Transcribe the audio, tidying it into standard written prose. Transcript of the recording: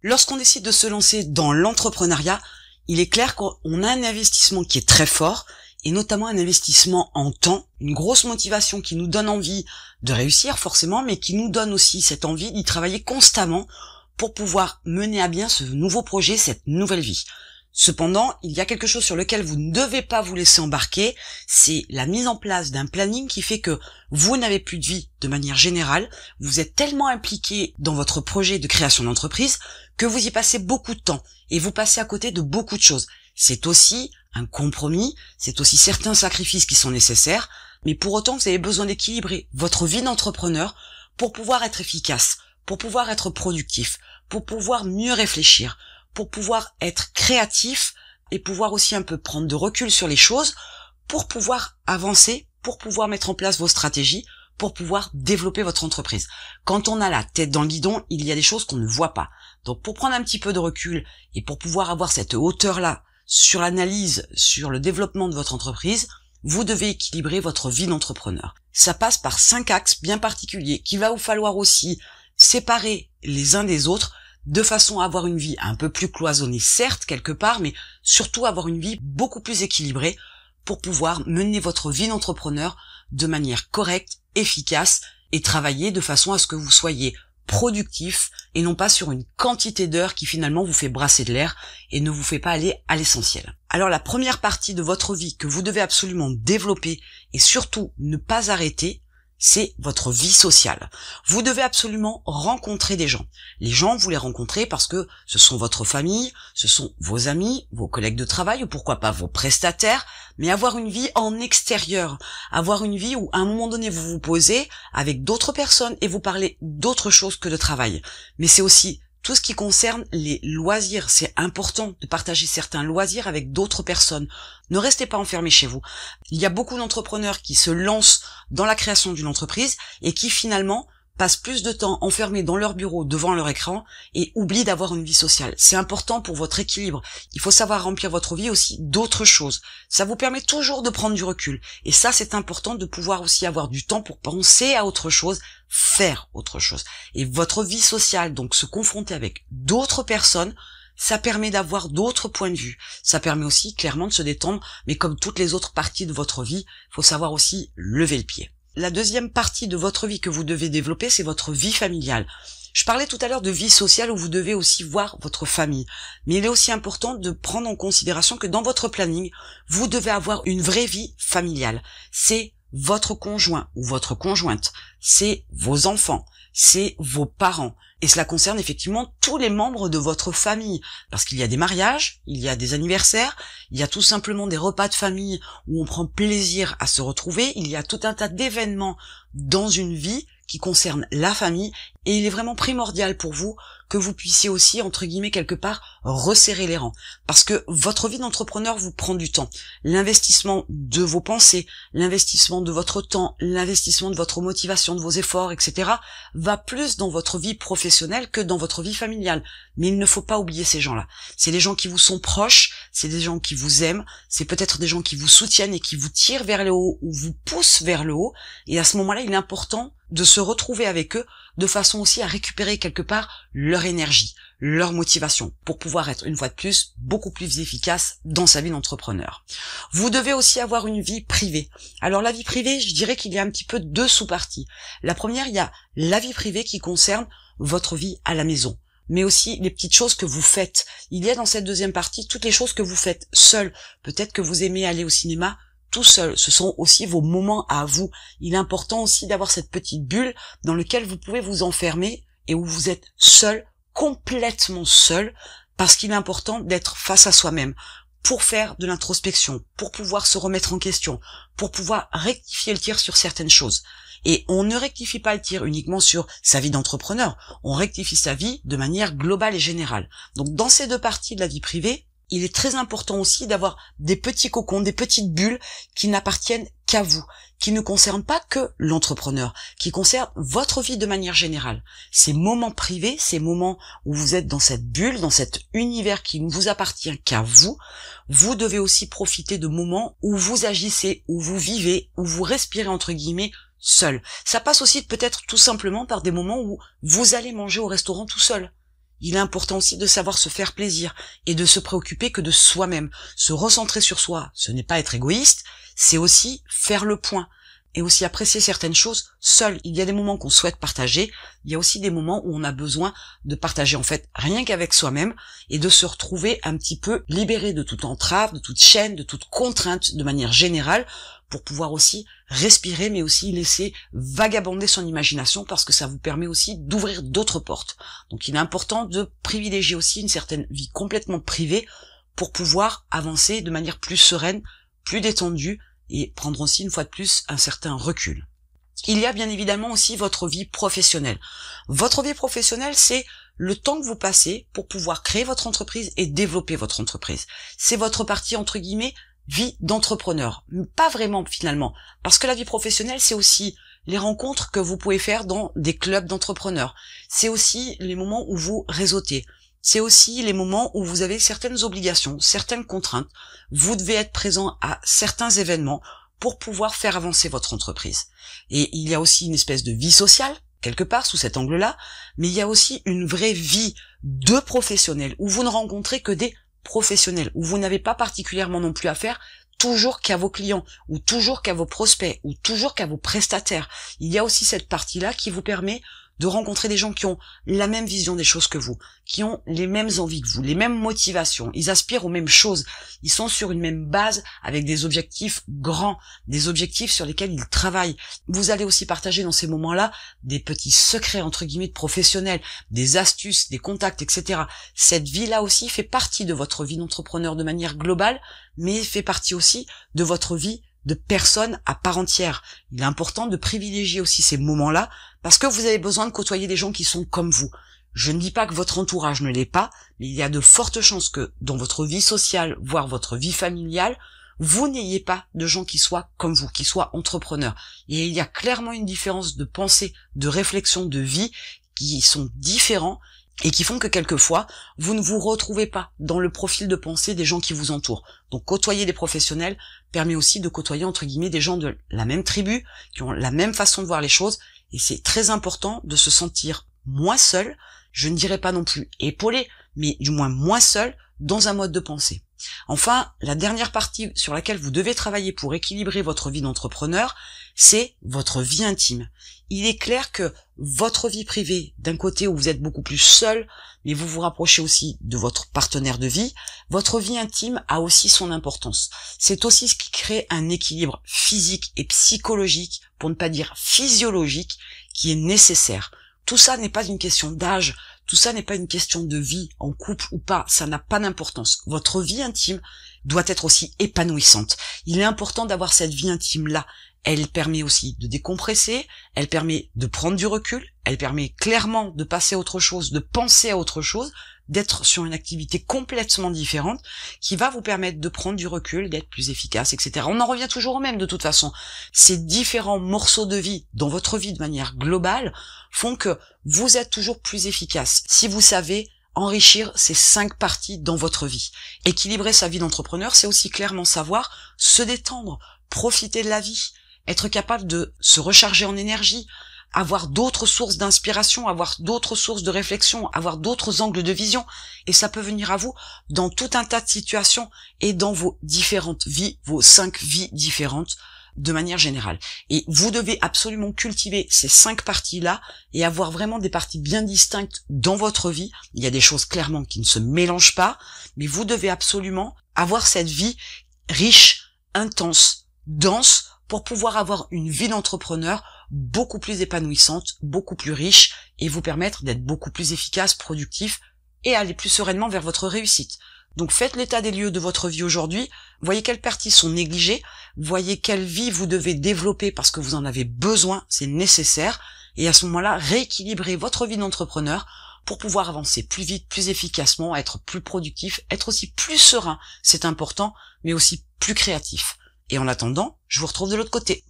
Lorsqu'on décide de se lancer dans l'entrepreneuriat, il est clair qu'on a un investissement qui est très fort, et notamment un investissement en temps, une grosse motivation qui nous donne envie de réussir forcément, mais qui nous donne aussi cette envie d'y travailler constamment pour pouvoir mener à bien ce nouveau projet, cette nouvelle vie. Cependant, il y a quelque chose sur lequel vous ne devez pas vous laisser embarquer, c'est la mise en place d'un planning qui fait que vous n'avez plus de vie de manière générale, vous êtes tellement impliqué dans votre projet de création d'entreprise que vous y passez beaucoup de temps et vous passez à côté de beaucoup de choses. C'est aussi un compromis, c'est aussi certains sacrifices qui sont nécessaires, mais pour autant vous avez besoin d'équilibrer votre vie d'entrepreneur pour pouvoir être efficace, pour pouvoir être productif, pour pouvoir mieux réfléchir, pour pouvoir être créatif et pouvoir aussi un peu prendre de recul sur les choses, pour pouvoir avancer, pour pouvoir mettre en place vos stratégies, pour pouvoir développer votre entreprise. Quand on a la tête dans le guidon, il y a des choses qu'on ne voit pas. Donc pour prendre un petit peu de recul et pour pouvoir avoir cette hauteur-là sur l'analyse, sur le développement de votre entreprise, vous devez équilibrer votre vie d'entrepreneur. Ça passe par 5 axes bien particuliers qu'il va vous falloir aussi séparer les uns des autres de façon à avoir une vie un peu plus cloisonnée, certes, quelque part, mais surtout avoir une vie beaucoup plus équilibrée pour pouvoir mener votre vie d'entrepreneur de manière correcte, efficace et travailler de façon à ce que vous soyez productif et non pas sur une quantité d'heures qui finalement vous fait brasser de l'air et ne vous fait pas aller à l'essentiel. Alors la première partie de votre vie que vous devez absolument développer et surtout ne pas arrêter, c'est votre vie sociale. Vous devez absolument rencontrer des gens. Les gens, vous les rencontrez parce que ce sont votre famille, ce sont vos amis, vos collègues de travail ou pourquoi pas vos prestataires, mais avoir une vie en extérieur, avoir une vie où à un moment donné vous vous posez avec d'autres personnes et vous parlez d'autre chose que de travail. Mais c'est aussi tout ce qui concerne les loisirs. C'est important de partager certains loisirs avec d'autres personnes. Ne restez pas enfermés chez vous. Il y a beaucoup d'entrepreneurs qui se lancent dans la création d'une entreprise et qui finalement passent plus de temps enfermés dans leur bureau devant leur écran et oublient d'avoir une vie sociale. C'est important pour votre équilibre. Il faut savoir remplir votre vie aussi d'autres choses. Ça vous permet toujours de prendre du recul. Et ça, c'est important de pouvoir aussi avoir du temps pour penser à autre chose, faire autre chose. Et votre vie sociale, donc se confronter avec d'autres personnes, ça permet d'avoir d'autres points de vue. Ça permet aussi clairement de se détendre, mais comme toutes les autres parties de votre vie, il faut savoir aussi lever le pied. La deuxième partie de votre vie que vous devez développer, c'est votre vie familiale. Je parlais tout à l'heure de vie sociale où vous devez aussi voir votre famille. Mais il est aussi important de prendre en considération que dans votre planning, vous devez avoir une vraie vie familiale. C'est votre conjoint ou votre conjointe, c'est vos enfants, c'est vos parents. Et cela concerne effectivement tous les membres de votre famille. Parce qu'il y a des mariages, il y a des anniversaires, il y a tout simplement des repas de famille où on prend plaisir à se retrouver, il y a tout un tas d'événements dans une vie qui concernent la famille, et il est vraiment primordial pour vous que vous puissiez aussi, entre guillemets, quelque part, resserrer les rangs. Parce que votre vie d'entrepreneur vous prend du temps. L'investissement de vos pensées, l'investissement de votre temps, l'investissement de votre motivation, de vos efforts, etc., va plus dans votre vie professionnelle que dans votre vie familiale. Mais il ne faut pas oublier ces gens-là. C'est des gens qui vous sont proches, c'est des gens qui vous aiment, c'est peut-être des gens qui vous soutiennent et qui vous tirent vers le haut ou vous poussent vers le haut. Et à ce moment-là, il est important de se retrouver avec eux de façon aussi à récupérer quelque part leur énergie, leur motivation pour pouvoir être une fois de plus beaucoup plus efficace dans sa vie d'entrepreneur. Vous devez aussi avoir une vie privée. Alors la vie privée, je dirais qu'il y a un petit peu deux sous-parties. La première, il y a la vie privée qui concerne votre vie à la maison, mais aussi les petites choses que vous faites. Il y a dans cette deuxième partie toutes les choses que vous faites seul. Peut-être que vous aimez aller au cinéma tout seul, ce sont aussi vos moments à vous. Il est important aussi d'avoir cette petite bulle dans laquelle vous pouvez vous enfermer et où vous êtes seul, complètement seul, parce qu'il est important d'être face à soi-même pour faire de l'introspection, pour pouvoir se remettre en question, pour pouvoir rectifier le tir sur certaines choses. Et on ne rectifie pas le tir uniquement sur sa vie d'entrepreneur, on rectifie sa vie de manière globale et générale. Donc dans ces deux parties de la vie privée, il est très important aussi d'avoir des petits cocons, des petites bulles qui n'appartiennent qu'à vous, qui ne concernent pas que l'entrepreneur, qui concernent votre vie de manière générale. Ces moments privés, ces moments où vous êtes dans cette bulle, dans cet univers qui ne vous appartient qu'à vous, vous devez aussi profiter de moments où vous agissez, où vous vivez, où vous respirez entre guillemets seul. Ça passe aussi peut-être tout simplement par des moments où vous allez manger au restaurant tout seul. il est important aussi de savoir se faire plaisir et de se préoccuper que de soi-même. Se recentrer sur soi, ce n'est pas être égoïste, c'est aussi faire le point. Et aussi apprécier certaines choses seul. Il y a des moments qu'on souhaite partager, il y a aussi des moments où on a besoin de partager en fait rien qu'avec soi-même et de se retrouver un petit peu libéré de toute entrave, de toute chaîne, de toute contrainte de manière générale pour pouvoir aussi respirer mais aussi laisser vagabonder son imagination parce que ça vous permet aussi d'ouvrir d'autres portes. Donc il est important de privilégier aussi une certaine vie complètement privée pour pouvoir avancer de manière plus sereine, plus détendue et prendre aussi une fois de plus un certain recul. Il y a bien évidemment aussi votre vie professionnelle. Votre vie professionnelle, c'est le temps que vous passez pour pouvoir créer votre entreprise et développer votre entreprise. C'est votre partie entre guillemets vie d'entrepreneur. Pas vraiment finalement, parce que la vie professionnelle, c'est aussi les rencontres que vous pouvez faire dans des clubs d'entrepreneurs. C'est aussi les moments où vous réseautez. C'est aussi les moments où vous avez certaines obligations, certaines contraintes. Vous devez être présent à certains événements pour pouvoir faire avancer votre entreprise. Et il y a aussi une espèce de vie sociale, quelque part, sous cet angle-là, mais il y a aussi une vraie vie de professionnel, où vous ne rencontrez que des professionnels, où vous n'avez pas particulièrement non plus affaire toujours qu'à vos clients, ou toujours qu'à vos prospects, ou toujours qu'à vos prestataires. Il y a aussi cette partie-là qui vous permet de rencontrer des gens qui ont la même vision des choses que vous, qui ont les mêmes envies que vous, les mêmes motivations, ils aspirent aux mêmes choses, ils sont sur une même base avec des objectifs grands, des objectifs sur lesquels ils travaillent. Vous allez aussi partager dans ces moments-là des petits secrets entre guillemets de professionnels, des astuces, des contacts, etc. Cette vie-là aussi fait partie de votre vie d'entrepreneur de manière globale, mais fait partie aussi de votre vie de personne à part entière. Il est important de privilégier aussi ces moments-là parce que vous avez besoin de côtoyer des gens qui sont comme vous. Je ne dis pas que votre entourage ne l'est pas, mais il y a de fortes chances que dans votre vie sociale, voire votre vie familiale, vous n'ayez pas de gens qui soient comme vous, qui soient entrepreneurs. Et il y a clairement une différence de pensée, de réflexion, de vie qui sont différents et qui font que quelquefois, vous ne vous retrouvez pas dans le profil de pensée des gens qui vous entourent. Donc côtoyer des professionnels permet aussi de côtoyer entre guillemets des gens de la même tribu, qui ont la même façon de voir les choses, et c'est très important de se sentir moins seul, je ne dirais pas non plus épaulé, mais du moins moins seul dans un mode de pensée. Enfin, la dernière partie sur laquelle vous devez travailler pour équilibrer votre vie d'entrepreneur, c'est votre vie intime. Il est clair que votre vie privée, d'un côté où vous êtes beaucoup plus seul, mais vous vous rapprochez aussi de votre partenaire de vie, votre vie intime a aussi son importance. C'est aussi ce qui crée un équilibre physique et psychologique, pour ne pas dire physiologique, qui est nécessaire. Tout ça n'est pas une question d'âge, tout ça n'est pas une question de vie, en couple ou pas, ça n'a pas d'importance. Votre vie intime doit être aussi épanouissante. Il est important d'avoir cette vie intime-là. Elle permet aussi de décompresser, elle permet de prendre du recul, elle permet clairement de passer à autre chose, de penser à autre chose, d'être sur une activité complètement différente qui va vous permettre de prendre du recul, d'être plus efficace, etc. On en revient toujours au même de toute façon. Ces différents morceaux de vie dans votre vie de manière globale font que vous êtes toujours plus efficace si vous savez enrichir ces 5 parties dans votre vie. Équilibrer sa vie d'entrepreneur, c'est aussi clairement savoir se détendre, profiter de la vie, être capable de se recharger en énergie, avoir d'autres sources d'inspiration, avoir d'autres sources de réflexion, avoir d'autres angles de vision. Et ça peut venir à vous dans tout un tas de situations et dans vos différentes vies, vos 5 vies différentes de manière générale. Et vous devez absolument cultiver ces 5 parties-là et avoir vraiment des parties bien distinctes dans votre vie. Il y a des choses clairement qui ne se mélangent pas, mais vous devez absolument avoir cette vie riche, intense, dense, pour pouvoir avoir une vie d'entrepreneur beaucoup plus épanouissante, beaucoup plus riche et vous permettre d'être beaucoup plus efficace, productif et aller plus sereinement vers votre réussite. Donc faites l'état des lieux de votre vie aujourd'hui, voyez quelles parties sont négligées, voyez quelle vie vous devez développer parce que vous en avez besoin, c'est nécessaire, et à ce moment-là, rééquilibrez votre vie d'entrepreneur pour pouvoir avancer plus vite, plus efficacement, être plus productif, être aussi plus serein, c'est important, mais aussi plus créatif. Et en attendant, je vous retrouve de l'autre côté.